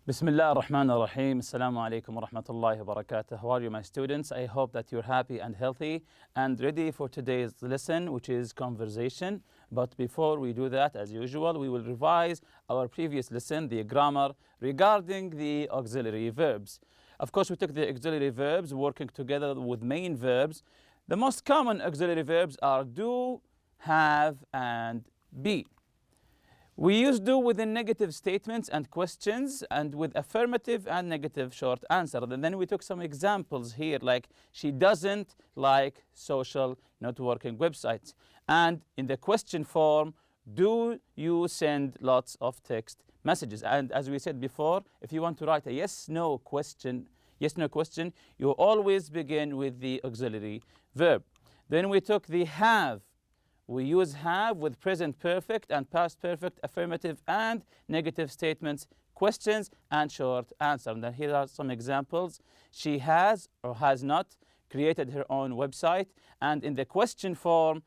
Bismillah ar-Rahman ar-Rahim. Assalamu alaikum wa rahmatullahi wa barakatuh. How are you, my students? I hope that you're happy and healthy and ready for today's lesson, which is conversation. But before we do that, as usual, we will revise our previous lesson, the grammar, regarding the auxiliary verbs. Of course, we took the auxiliary verbs working together with main verbs. The most common auxiliary verbs are do, have, and be. We use do within negative statements and questions and with affirmative and negative short answer. And then we took some examples here, like she doesn't like social networking websites. And in the question form, do you send lots of text messages? And as we said before, if you want to write a yes-no question, you always begin with the auxiliary verb. Then we took the have. We use have with present perfect and past perfect, affirmative and negative statements, questions and short answer. And then here are some examples. She has or has not created her own website. And in the question form,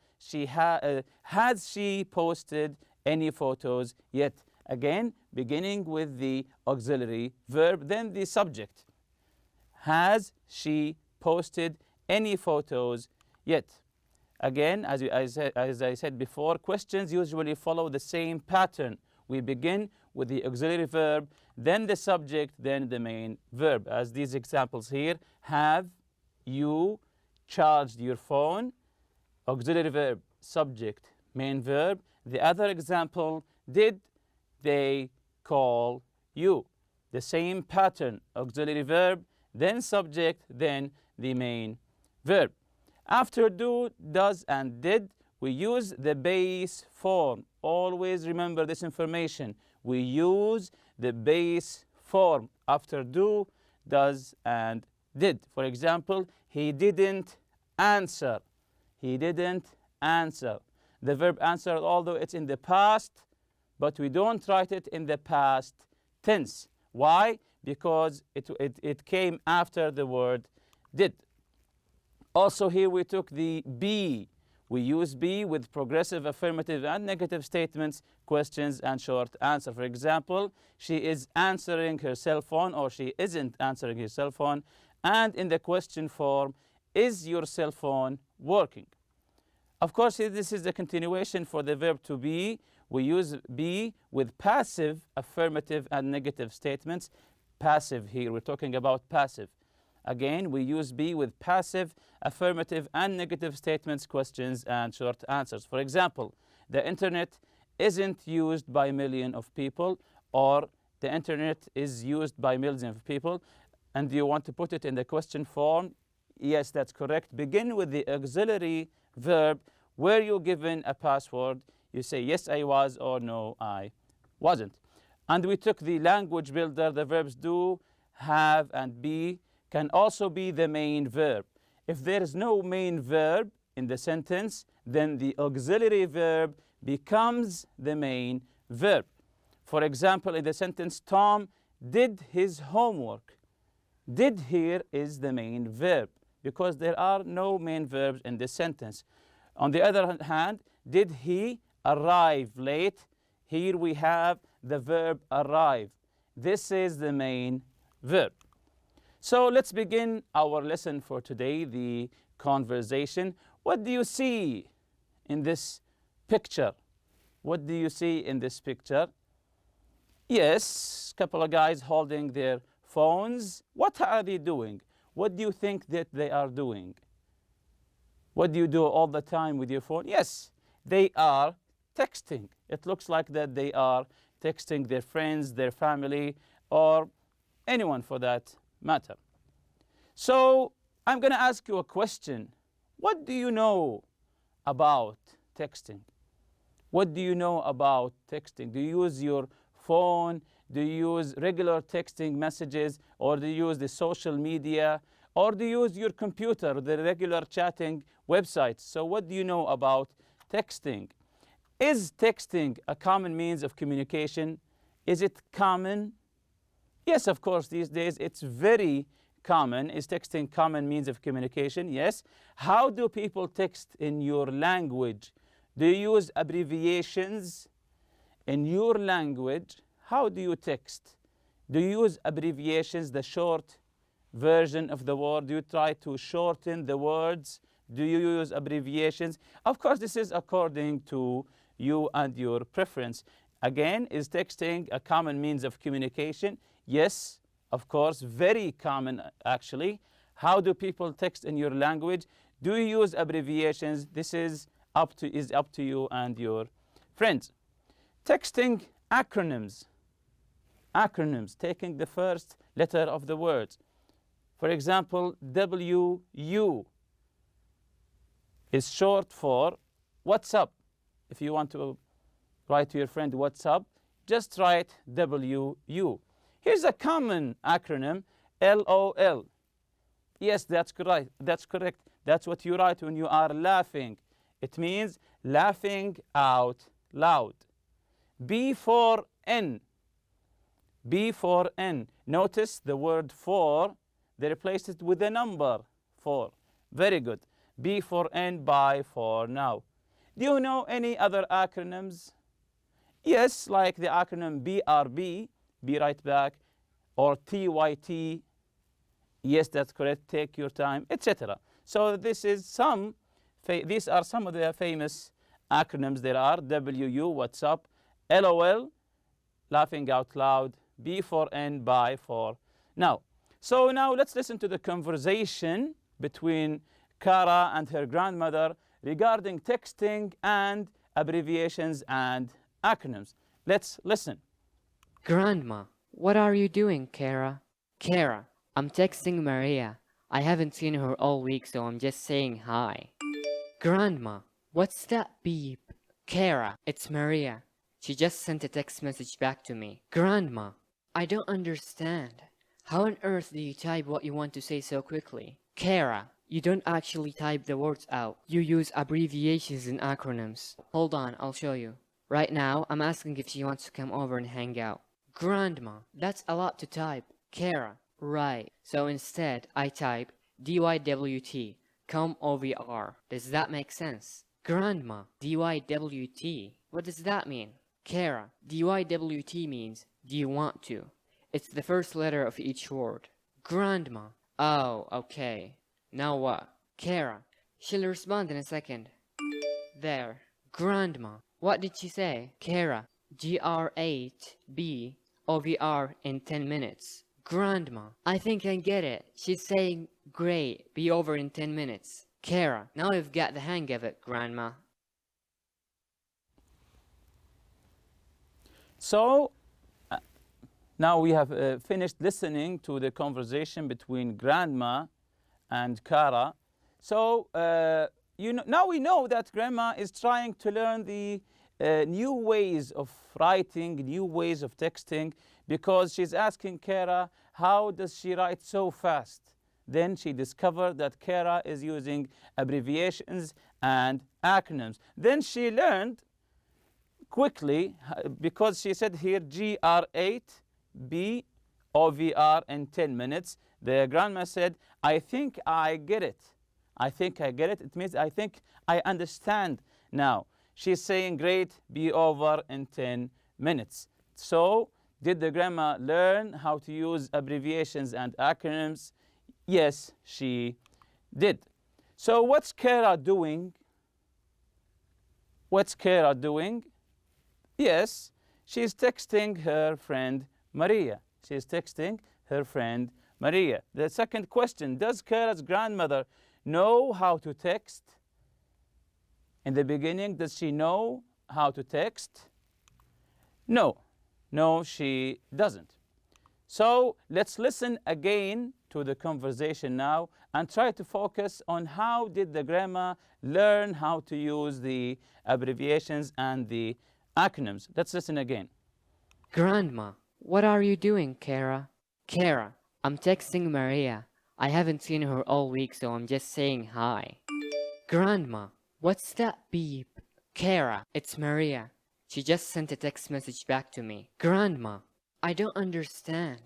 has she posted any photos yet? Again, beginning with the auxiliary verb, then the subject. Has she posted any photos yet? Again, as I said before, questions usually follow the same pattern. We begin with the auxiliary verb, then the subject, then the main verb. As these examples here, have you charged your phone? Auxiliary verb, subject, main verb. The other example, did they call you? The same pattern, auxiliary verb, then subject, then the main verb. After do, does, and did, we use the base form. Always remember this information. We use the base form after do, does, and did. For example, he didn't answer. He didn't answer. The verb answer, although it's in the past, but we don't write it in the past tense. Why? Because it came after the word did. Also here we took the be. We use be with progressive affirmative and negative statements, questions, and short answer. For example, she is answering her cell phone or she isn't answering her cell phone. And in the question form, is your cell phone working? Of course, this is the continuation for the verb to be. We use be with passive affirmative and negative statements. Passive here, we're talking about passive. Again, we use be with passive, affirmative, and negative statements, questions, and short answers. For example, the internet isn't used by millions of people, or the internet is used by millions of people. And you want to put it in the question form? Yes, that's correct. Begin with the auxiliary verb. Were you given a password? You say, yes, I was, or no, I wasn't. And we took the language builder. The verbs do, have, and be can also be the main verb. If there is no main verb in the sentence, then the auxiliary verb becomes the main verb. For example, in the sentence, Tom did his homework. Did here is the main verb because there are no main verbs in this sentence. On the other hand, did he arrive late? Here we have the verb arrive. This is the main verb. So let's begin our lesson for today, the conversation. What do you see in this picture? What do you see in this picture? Yes, a couple of guys holding their phones. What are they doing? What do you think that they are doing? What do you do all the time with your phone? Yes, they are texting. It looks like that they are texting their friends, their family, or anyone for that matter. So I'm going to ask you a question. What do you know about texting? What do you know about texting? Do you use your phone? Do you use regular texting messages? Or do you use the social media? Or do you use your computer, the regular chatting websites? So what do you know about texting? Is texting a common means of communication? Is it common? Yes, of course, these days it's very common. Is texting common means of communication? Yes. How do people text in your language? Do you use abbreviations in your language? How do you text? Do you use abbreviations, the short version of the word? Do you try to shorten the words? Do you use abbreviations? Of course, this is according to you and your preference. Again, is texting a common means of communication? Yes, of course, very common actually. How do people text in your language? Do you use abbreviations? This is up to you and your friends. Texting acronyms. Acronyms, taking the first letter of the words. For example, WU is short for what's up. If you want to write to your friend what's up, just write WU. Here's a common acronym, LOL. Yes, that's correct. That's what you write when you are laughing. It means laughing out loud. B for N. B for N. Notice the word for, they replaced it with the number 4. Very good. B for N, by for now. Do you know any other acronyms? Yes, like the acronym BRB, be right back, or TYT. Yes, that's correct. Take your time, etc. So these are some of the famous acronyms there are. WU, what's up? LOL, laughing out loud. B for N, by for now. So now let's listen to the conversation between Kara and her grandmother regarding texting and abbreviations and acronyms. Let's listen. Grandma, what are you doing, Kara? Kara, I'm texting Maria. I haven't seen her all week, so I'm just saying hi. Grandma, what's that beep? Kara, it's Maria. She just sent a text message back to me. Grandma, I don't understand. How on earth do you type what you want to say so quickly? Kara, you don't actually type the words out. You use abbreviations and acronyms. Hold on, I'll show you. Right now, I'm asking if she wants to come over and hang out. Grandma, that's a lot to type. Kara, right. So instead, I type DYWT, come OVR. Does that make sense? Grandma, DYWT, what does that mean? Kara, DYWT means do you want to? It's the first letter of each word. Grandma, oh, okay. Now what? Kara, she'll respond in a second. There. Grandma, what did she say? Kara, GR8B OVR in 10 minutes. Grandma, I think I get it. She's saying, great, be over in 10 minutes. Kara, now you've got the hang of it, Grandma. So, now we have finished listening to the conversation between Grandma and Kara. So, now we know that Grandma is trying to learn the new ways of writing, new ways of texting, because she's asking Kara, how does she write so fast? Then she discovered that Kara is using abbreviations and acronyms. Then she learned quickly, because she said here GR8B OVR in 10 minutes. The grandma said, I think I get it. I think I get it. It means I think I understand now. She's saying, great, be over in 10 minutes. So, did the grandma learn how to use abbreviations and acronyms? Yes, she did. So, what's Kara doing? What's Kara doing? Yes, she's texting her friend Maria. She's texting her friend Maria. The second question, does Kara's grandmother know how to text? In the beginning, does she know how to text? No. No, she doesn't. So let's listen again to the conversation now and try to focus on how did the grandma learn how to use the abbreviations and the acronyms. Let's listen again. Grandma, what are you doing, Kara? Kara, I'm texting Maria. I haven't seen her all week, so I'm just saying hi. Grandma, what's that beep? Kara, it's Maria. She just sent a text message back to me. Grandma, I don't understand.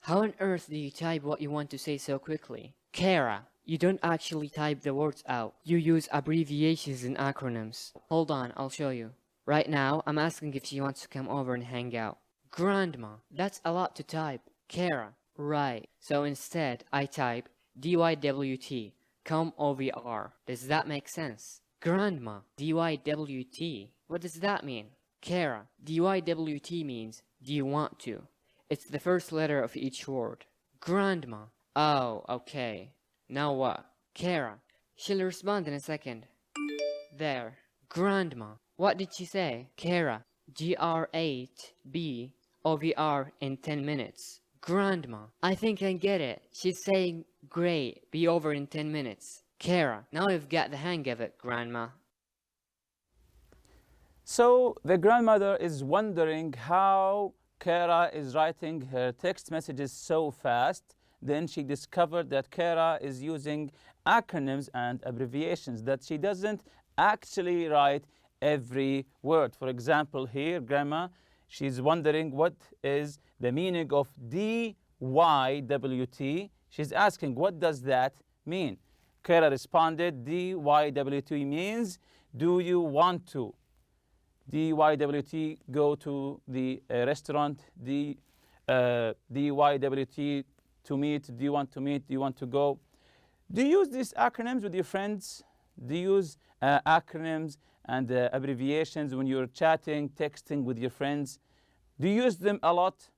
How on earth do you type what you want to say so quickly? Kara, you don't actually type the words out. You use abbreviations and acronyms. Hold on, I'll show you. Right now, I'm asking if she wants to come over and hang out. Grandma, that's a lot to type. Kara, right. So instead, I type DYWT, come OVR. Does that make sense? Grandma, DYWT. What does that mean? Kara, DYWT means do you want to? It's the first letter of each word. Grandma. Oh, okay. Now what? Kara, she'll respond in a second. There. Grandma. What did she say? Kara, GR8B OVR in 10 minutes. Grandma, I think I get it. She's saying, great, be over in 10 minutes. Kara, now you've got the hang of it, Grandma. So the grandmother is wondering how Kara is writing her text messages so fast. Then she discovered that Kara is using acronyms and abbreviations, that she doesn't actually write every word. For example, here, Grandma, she's wondering what is the meaning of DYWT. She's asking, what does that mean? Kara responded, DYWT means, do you want to? DYWT, go to the restaurant. DYWT, to meet. Do you want to meet? Do you want to go? Do you use these acronyms with your friends? Do you use acronyms and abbreviations when you're chatting, texting with your friends? Do you use them a lot?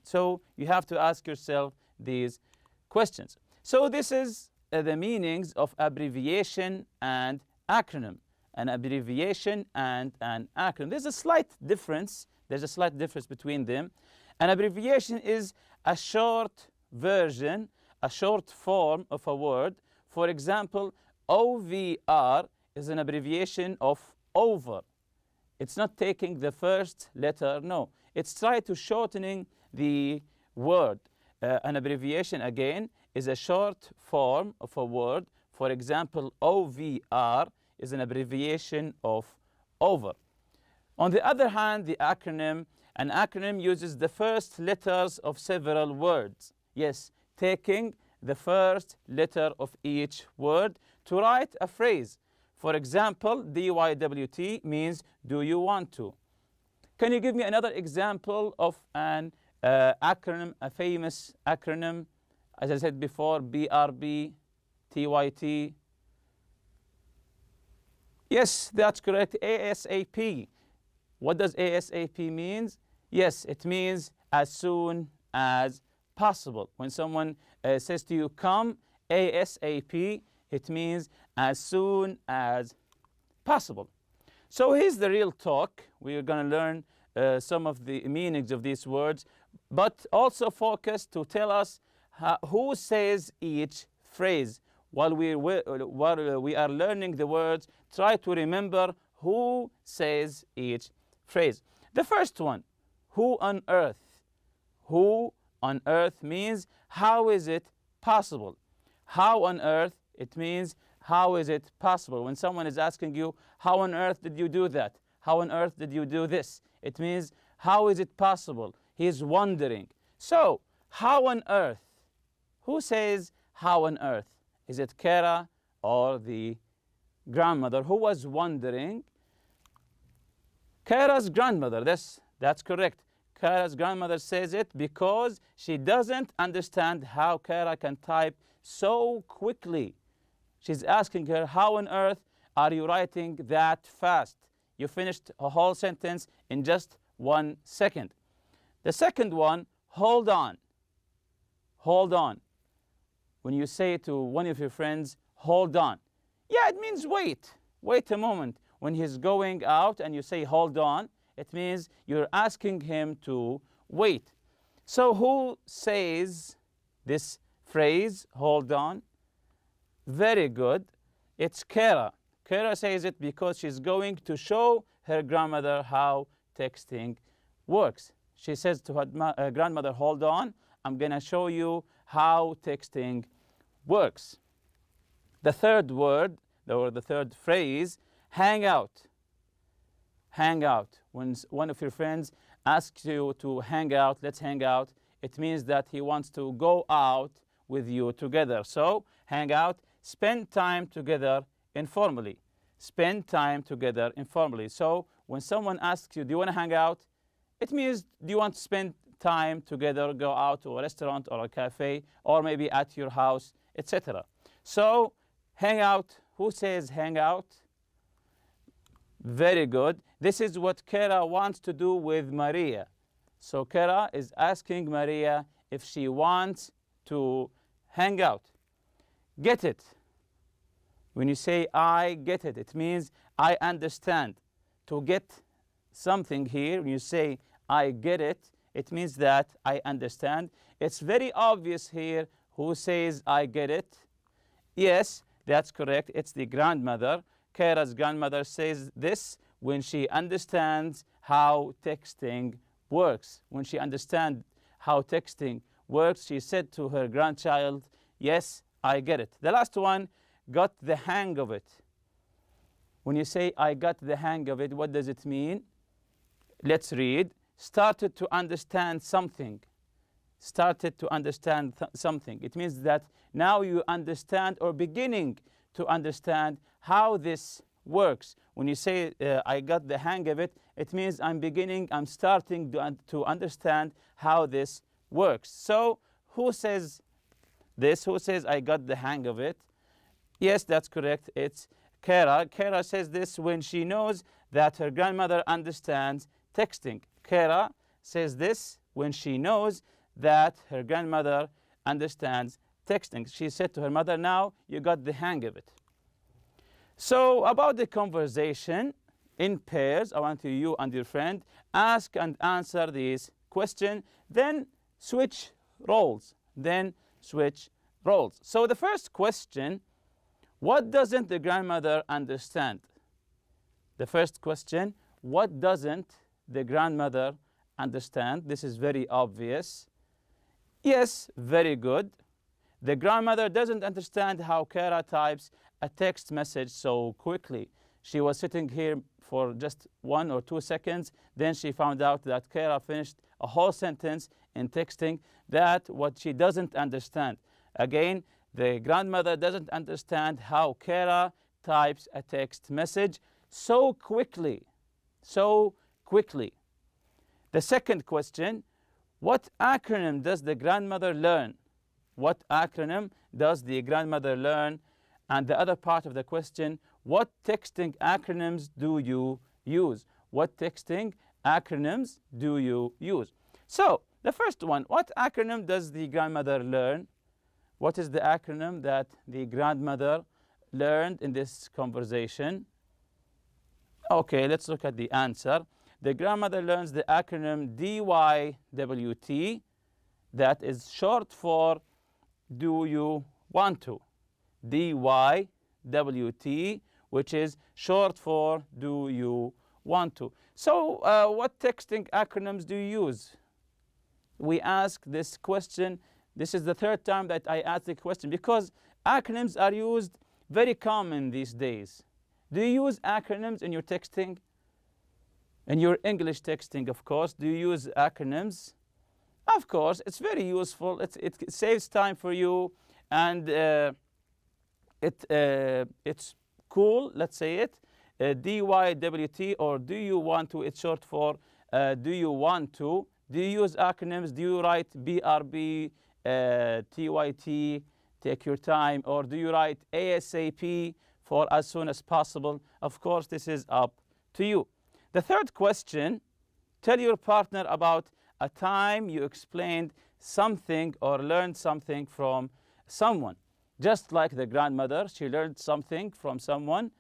So you have to ask yourself these questions. So this is the meanings of abbreviation and acronym. An abbreviation and an acronym. There's a slight difference. There's a slight difference between them. An abbreviation is a short version, a short form of a word. For example, OVR is an abbreviation of over. It's not taking the first letter, no. It's trying to shortening the word. An abbreviation, again, is a short form of a word. For example, OVR is an abbreviation of over. On the other hand, an acronym uses the first letters of several words. Yes, taking the first letter of each word to write a phrase. For example, DYWT means do you want to? Can you give me another example of an acronym, a famous acronym? As I said before, BRB, TYT. Yes, that's correct. ASAP. What does ASAP means? Yes, it means as soon as possible. When someone says to you, come ASAP, it means as soon as possible. So here's the real talk. We're going to learn some of the meanings of these words, but also focus to tell us who says each phrase. While we are learning the words, try to remember who says each phrase. The first one, who on earth? Who on earth means how is it possible? How on earth, it means how is it possible? When someone is asking you, how on earth did you do that? How on earth did you do this? It means how is it possible? He's wondering. So, how on earth? Who says how on earth? Is it Kara or the grandmother who was wondering? Kara's grandmother, that's correct. Kara's grandmother says it because she doesn't understand how Kara can type so quickly. She's asking her, how on earth are you writing that fast? You finished a whole sentence in just 1 second. The second one, hold on. Hold on. When you say to one of your friends, hold on. Yeah, it means wait. Wait a moment. When he's going out and you say hold on, it means you're asking him to wait. So who says this phrase, hold on? Very good. It's Kara. Kara says it because she's going to show her grandmother how texting works. She says to her grandmother, hold on, I'm going to show you how texting works. The third word, or the third phrase, hang out. Hang out. When one of your friends asks you to hang out, let's hang out, it means that he wants to go out with you together. So, hang out, spend time together informally. Spend time together informally. So, when someone asks you, do you want to hang out? it means do you want to spend time together, go out to a restaurant or a cafe, or maybe at your house, etc. So hang out. Who says hang out? Very good. This is what Kara wants to do with Maria. So Kara is asking Maria if she wants to hang out. Get it. When you say I get it, it means I understand. To get something here, when you say I get it, it means that I understand. It's very obvious here who says I get it. Yes, that's correct. It's the grandmother. Kara's grandmother says this when she understands how texting works. When she understands how texting works, she said to her grandchild, yes, I get it. The last one, got the hang of it. When you say I got the hang of it, what does it mean? Let's read. Started to understand something. Started to understand something. It means that now you understand or beginning to understand how this works. When you say I got the hang of it, it means I'm starting to understand how this works. So who says this? Who says I got the hang of it? Yes, that's correct. It's Kara. Kara says this when she knows that her grandmother understands texting. Kara says this when she knows that her grandmother understands texting. She said to her mother, now you got the hang of it. So about the conversation in pairs, I want you and your friend ask and answer these questions, then switch roles. So the first question, what doesn't the grandmother understand? The first question, what doesn't the grandmother understand? This is very obvious. Yes, very good. The grandmother doesn't understand how Kara types a text message so quickly. She was sitting here for just 1 or 2 seconds. Then she found out that Kara finished a whole sentence in texting. That what she doesn't understand. Again, the grandmother doesn't understand how Kara types a text message so quickly. The second question, what acronym does the grandmother learn? What acronym does the grandmother learn? And the other part of the question, what texting acronyms do you use? What texting acronyms do you use? So the first one, what acronym does the grandmother learn? What is the acronym that the grandmother learned in this conversation? Okay, let's look at the answer. The grandmother learns the acronym DYWT, that is short for do you want to. DYWT, which is short for do you want to. So what texting acronyms do you use? We ask this question. This is the third time that I ask the question because acronyms are used very common these days. Do you use acronyms in your texting? In your English texting, of course. Do you use acronyms? Of course, it's very useful. It saves time for you, and it's cool, let's say it. DYWT, or do you want to, it's short for do you want to. Do you use acronyms? Do you write BRB, TYT, take your time, or do you write ASAP for as soon as possible? Of course, this is up to you. The third question, tell your partner about a time you explained something or learned something from someone. Just like the grandmother, she learned something from someone.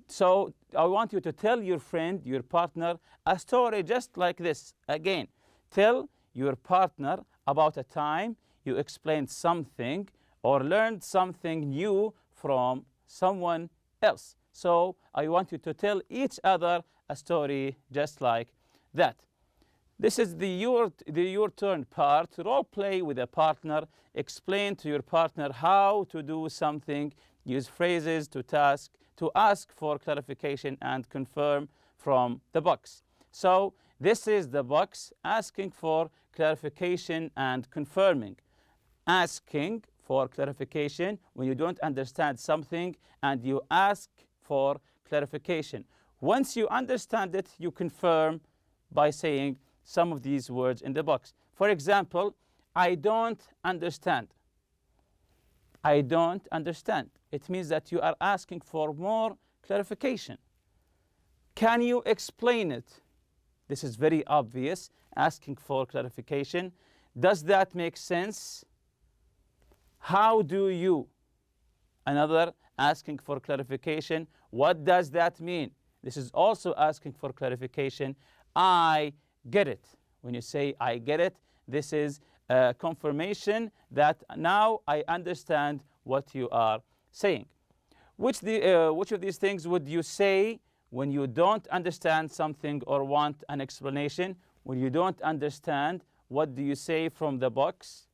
So I want you to tell your friend, your partner, a story just like this. Again, tell your partner about a time you explained something or learned something new from someone else. So I want you to tell each other a story just like that. This is the your turn part. Role play with a partner. Explain to your partner how to do something. Use phrases to ask for clarification and confirm from the box. So this is the box asking for clarification and confirming. Asking for clarification when you don't understand something and you ask for clarification. Once you understand it, you confirm by saying some of these words in the box. For example, I don't understand. I don't understand. It means that you are asking for more clarification. Can you explain it? This is very obvious, asking for clarification. Does that make sense? How do you? Another, asking for clarification. What does that mean? This is also asking for clarification. I get it. When you say I get it, this is a confirmation that now I understand what you are saying. Which of these things would you say when you don't understand something or want an explanation? When you don't understand, what do you say from the box?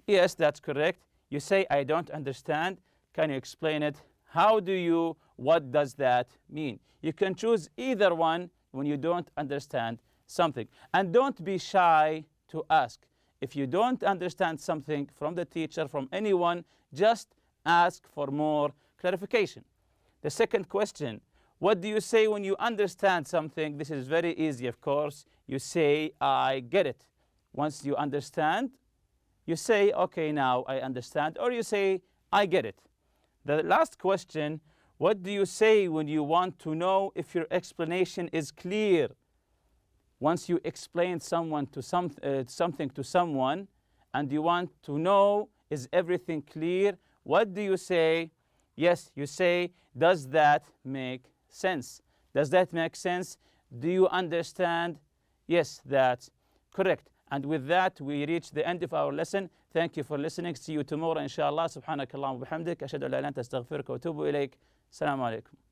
Yes, that's correct. You say, I don't understand. Can you explain it? How do you? What does that mean? You can choose either one when you don't understand something. And don't be shy to ask. If you don't understand something from the teacher, from anyone, just ask for more clarification. The second question, what do you say when you understand something? This is very easy, of course. You say, I get it. Once you understand, you say, okay, now I understand, or you say, I get it. The last question, what do you say when you want to know if your explanation is clear? Once you explain something to someone and you want to know, is everything clear? What do you say? Yes, you say, does that make sense? Does that make sense? Do you understand? Yes, that's correct. And with that, we reach the end of our lesson. Thank you for listening. See you tomorrow, inshallah. Subhanakallahumma wa bihamdik. Ashhadu an la ilaha illa anta astaghfiruka wa atubu ilayk. Assalamu alaikum.